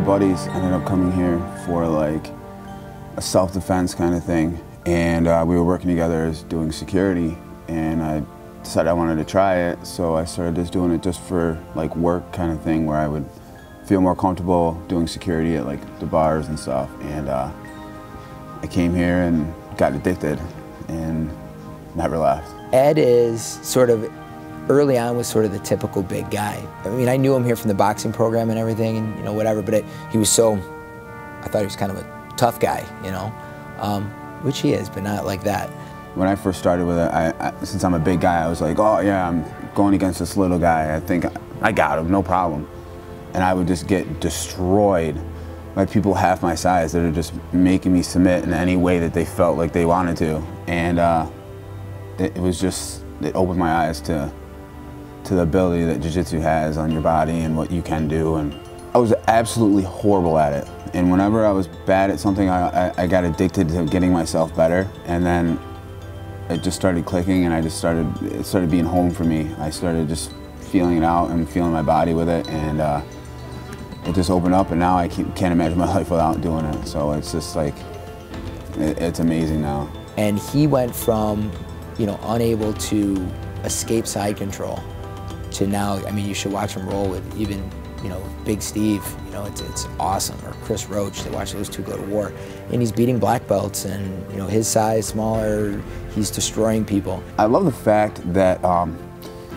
buddies ended up coming here for like a self-defense kind of thing, and we were working together as doing security, and I decided I wanted to try it, so I started just doing it just for like work kind of thing, where I would feel more comfortable doing security at like the bars and stuff. And I came here and got addicted and never left. Ed is sort of, early on, was sort of the typical big guy. I mean, I knew him here from the boxing program and everything, and you know, whatever, but he was so, I thought he was kind of a tough guy, you know, which he is, but not like that. When I first started with it, since I'm a big guy, I was like, oh yeah, I'm going against this little guy. I think I got him, no problem. And I would just get destroyed by people half my size that are just making me submit in any way that they felt like they wanted to. And it was just, it opened my eyes to the ability that jiu-jitsu has on your body and what you can do. And I was absolutely horrible at it. And whenever I was bad at something, I got addicted to getting myself better. And then it just started clicking, and it started being home for me. I started just feeling it out and feeling my body with it, and it just opened up, and now I can't imagine my life without doing it. So it's just like, it's amazing now. And he went from, you know, unable to escape side control to now, I mean, you should watch him roll with even, you know, Big Steve, you know, it's awesome, or Chris Roach, to watch those two go to war. And he's beating black belts, and, you know, his size, smaller, he's destroying people. I love the fact that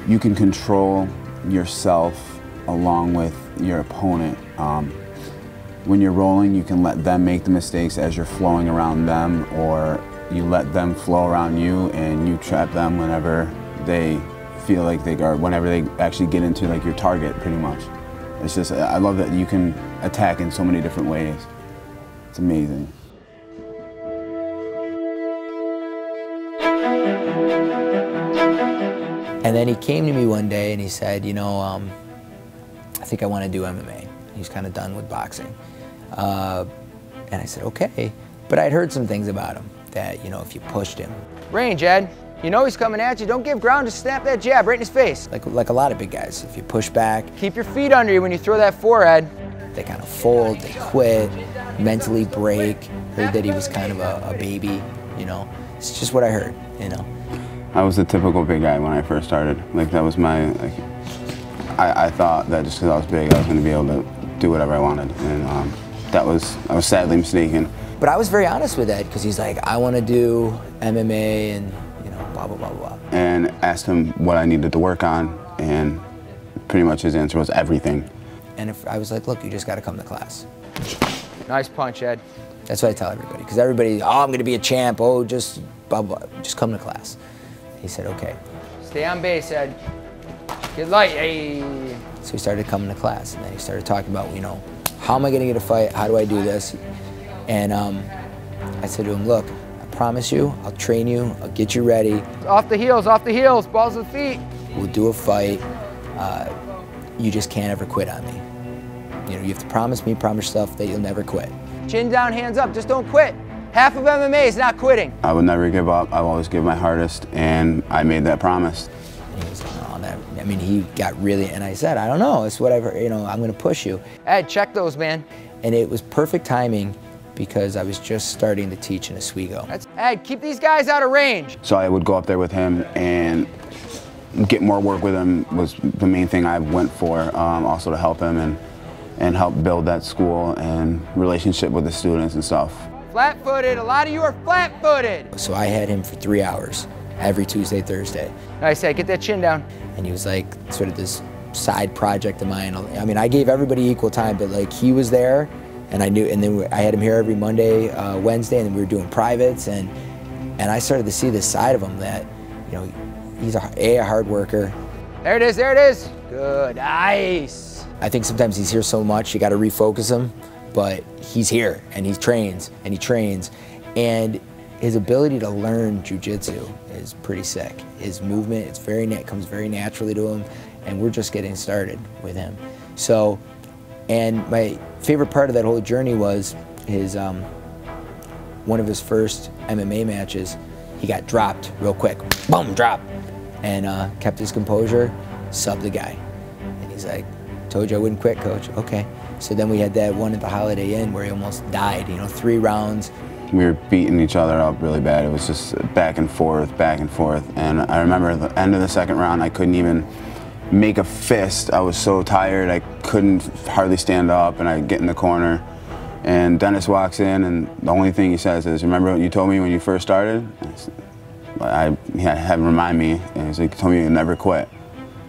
you can control yourself along with your opponent. When you're rolling, you can let them make the mistakes as you're flowing around them, or you let them flow around you and you trap them whenever they feel like they are, whenever they actually get into like your target, pretty much. It's just, I love that you can attack in so many different ways. It's amazing. And then he came to me one day and he said, you know, I think I want to do MMA. He's kind of done with boxing. And I said, okay. But I'd heard some things about him that, you know, if you pushed him. Range, Ed. You know he's coming at you. Don't give ground, just snap that jab right in his face. Like a lot of big guys, if you push back. Keep your feet under you when you throw that forehead. They kind of fold, they quit, mentally break. Heard that he was kind of a baby, you know. It's just what I heard, you know. I was the typical big guy when I first started. Like, that was my, like, I thought that just because I was big, I was going to be able to do whatever I wanted. And I was sadly mistaken. But I was very honest with Ed, because he's like, I want to do MMA and, you know, blah, blah, blah, blah. And asked him what I needed to work on, and pretty much his answer was everything. And if I was like, look, you just got to come to class. Nice punch, Ed. That's what I tell everybody, because everybody, oh, I'm going to be a champ, oh, just blah, blah, just come to class. He said, okay. Stay on base, Ed. Get light, hey. So he started coming to class, and then he started talking about, you know, how am I going to get a fight? How do I do this? And I said to him, look, I promise you, I'll train you, I'll get you ready. Off the heels, balls of the feet. We'll do a fight. You just can't ever quit on me. You know, you have to promise me, promise yourself that you'll never quit. Chin down, hands up, just don't quit. Half of MMA is not quitting. I would never give up. I would always give my hardest, and I made that promise. And he was like, no, that, I mean, he got really, and I said, I don't know, it's whatever, you know, I'm going to push you. Ed, check those, man. And it was perfect timing, because I was just starting to teach in Oswego. Ed, keep these guys out of range. So I would go up there with him and get more work with him was the main thing I went for, also to help him and help build that school and relationship with the students and stuff. Flat-footed, a lot of you are flat-footed. So I had him for 3 hours, every Tuesday, Thursday. I said, get that chin down. And he was like sort of this side project of mine. I mean, I gave everybody equal time, but like he was there, and I knew, and then I had him here every Monday, Wednesday, and then we were doing privates, and I started to see this side of him that, you know, he's a hard worker. There it is, there it is. Good, nice. I think sometimes he's here so much, you gotta refocus him, but he's here, and he trains, and his ability to learn jiu-jitsu is pretty sick. His movement, comes very naturally to him, and we're just getting started with him. So, and my favorite part of that whole journey was his, one of his first MMA matches, he got dropped real quick, boom, drop, and kept his composure, subbed the guy. And he's like, told you I wouldn't quit, coach, okay. So then we had that one at the Holiday Inn where he almost died, you know, 3 rounds. We were beating each other up really bad. It was just back and forth, back and forth. And I remember at the end of the second round, I couldn't even make a fist. I was so tired, I couldn't hardly stand up, and I'd get in the corner. And Dennis walks in, and the only thing he says is, "Remember what you told me when you first started?" He had him remind me, and he's like, "You told me you'd never quit."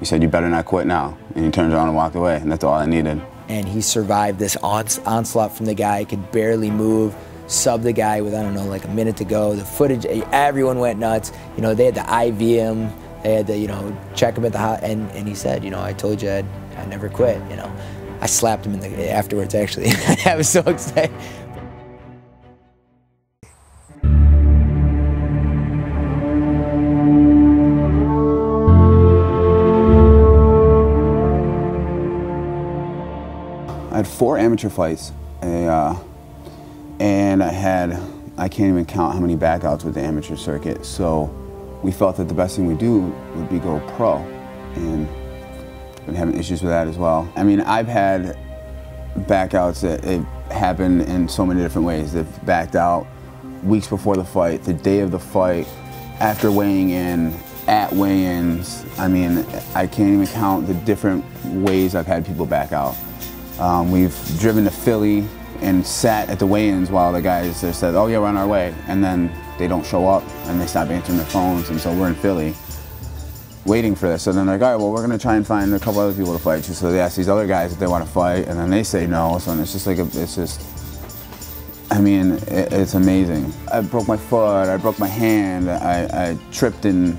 He said, "You better not quit now." And he turned around and walked away, and that's all I needed. And he survived this onslaught from the guy, could barely move, subbed the guy with, I don't know, like a minute to go. The footage, everyone went nuts. You know, they had to IV him, they had to, you know, check him at the and he said, you know, "I told you I'd never quit," you know. I slapped him afterwards, actually. I was so excited. I had 4 amateur fights, and I can't even count how many backouts with the amateur circuit, so we felt that the best thing we do would be go pro, and been having issues with that as well. I mean, I've had backouts that it happened in so many different ways. They've backed out weeks before the fight, the day of the fight, after weighing in, at weigh-ins. I mean, I can't even count the different ways I've had people back out. We've driven to Philly and sat at the weigh-ins while the guys there said, "Oh yeah, we're on our way," and then they don't show up and they stop answering their phones, and so we're in Philly waiting for this. So then they're like, "All right, well, we're gonna try and find a couple other people to fight you." So they ask these other guys if they want to fight, and then they say no. So it's just like I mean, it's amazing. I broke my foot, I broke my hand, I tripped and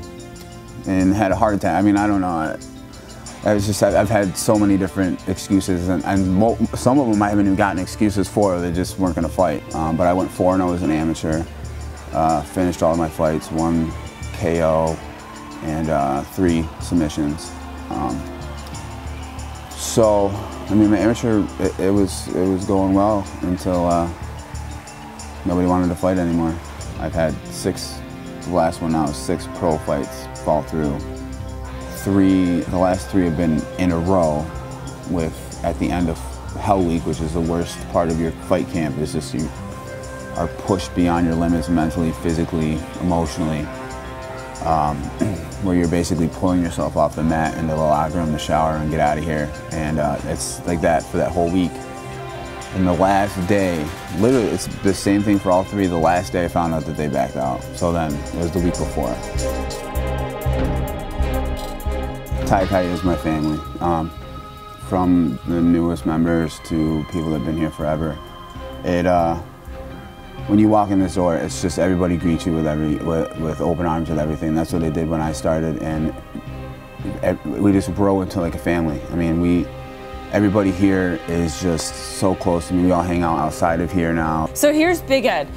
had a heart attack. I mean, I don't know. I've had so many different excuses, and some of them I haven't even gotten excuses for. They just weren't going to fight. But I went 4-0 as an amateur, finished all of my fights, 1 KO, and 3 submissions. So, I mean, my amateur, it was going well until nobody wanted to fight anymore. I've had 6, the last one now is 6 pro fights fall through. The last 3 have been in a row with, at the end of Hell Week, which is the worst part of your fight camp, is just you are pushed beyond your limits mentally, physically, emotionally, where you're basically pulling yourself off the mat into the locker room, the shower, and get out of here. And it's like that for that whole week. And the last day, literally, it's the same thing for all 3. The last day I found out that they backed out. So then, it was the week before. Taai is my family. From the newest members to people that have been here forever. When you walk in this door, it's just everybody greets you with open arms and everything. That's what they did when I started, and we just grow into like a family. I mean, everybody here is just so close to me. We all hang out outside of here now. So here's Big Ed.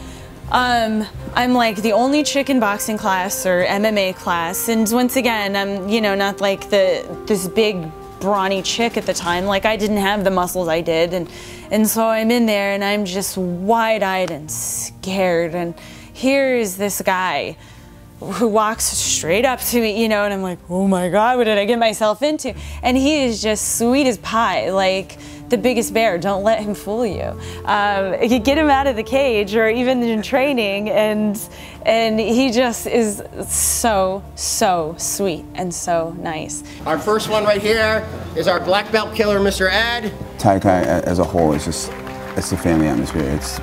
I'm like the only chick in boxing class or MMA class, and once again, I'm, you know, not like this big brawny chick at the time. Like, I didn't have the muscles I did, and so I'm in there and I'm just wide-eyed and scared, and here is this guy who walks straight up to me, you know, and I'm like, oh my God, what did I get myself into? And he is just sweet as pie, like the biggest bear. Don't let him fool you. You get him out of the cage or even in training, and he just is so sweet and so nice. Our first one right here is our black belt killer, Mr. Ed. Taai as a whole, it's a family atmosphere. It's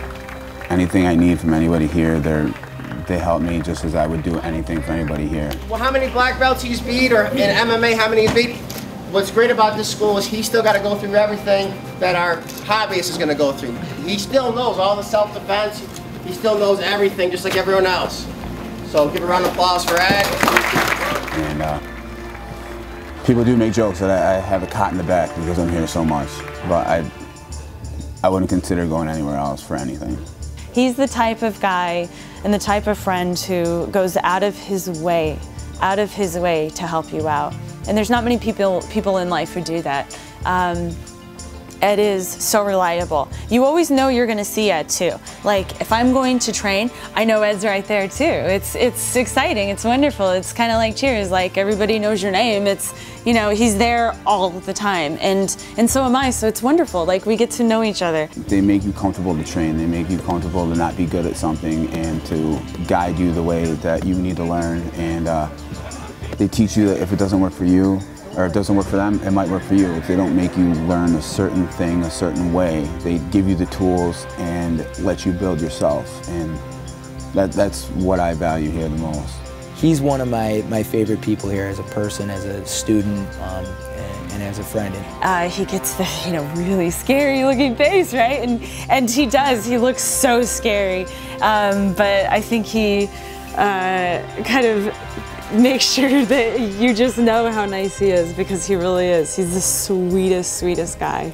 anything I need from anybody here, they help me just as I would do anything for anybody here. Well, how many black belts he's beat, or in MMA, how many he's beat? What's great about this school is he still got to go through everything that our hobbyist is going to go through. He still knows all the self-defense. He still knows everything, just like everyone else. So give a round of applause for Ed. And people do make jokes that I have a cot in the back because I'm here so much, but I wouldn't consider going anywhere else for anything. He's the type of guy and the type of friend who goes out of his way to help you out. And there's not many people in life who do that. Ed is so reliable. You always know you're gonna see Ed too. Like if I'm going to train, I know Ed's right there too. It's exciting, it's wonderful. It's kind of like Cheers, like everybody knows your name. It's, you know, he's there all the time, and so am I, so it's wonderful. Like we get to know each other. They make you comfortable to train. They make you comfortable to not be good at something and to guide you the way that you need to learn. And they teach you that if it doesn't work for you, or if it doesn't work for them, it might work for you. If they don't make you learn a certain thing a certain way, they give you the tools and let you build yourself. And that's what I value here the most. He's one of my favorite people here as a person, as a student, and as a friend. He gets the, you know, really scary looking face, right? And he does, he looks so scary. But I think he kind of make sure that you just know how nice he is, because he really is. He's the sweetest, sweetest guy.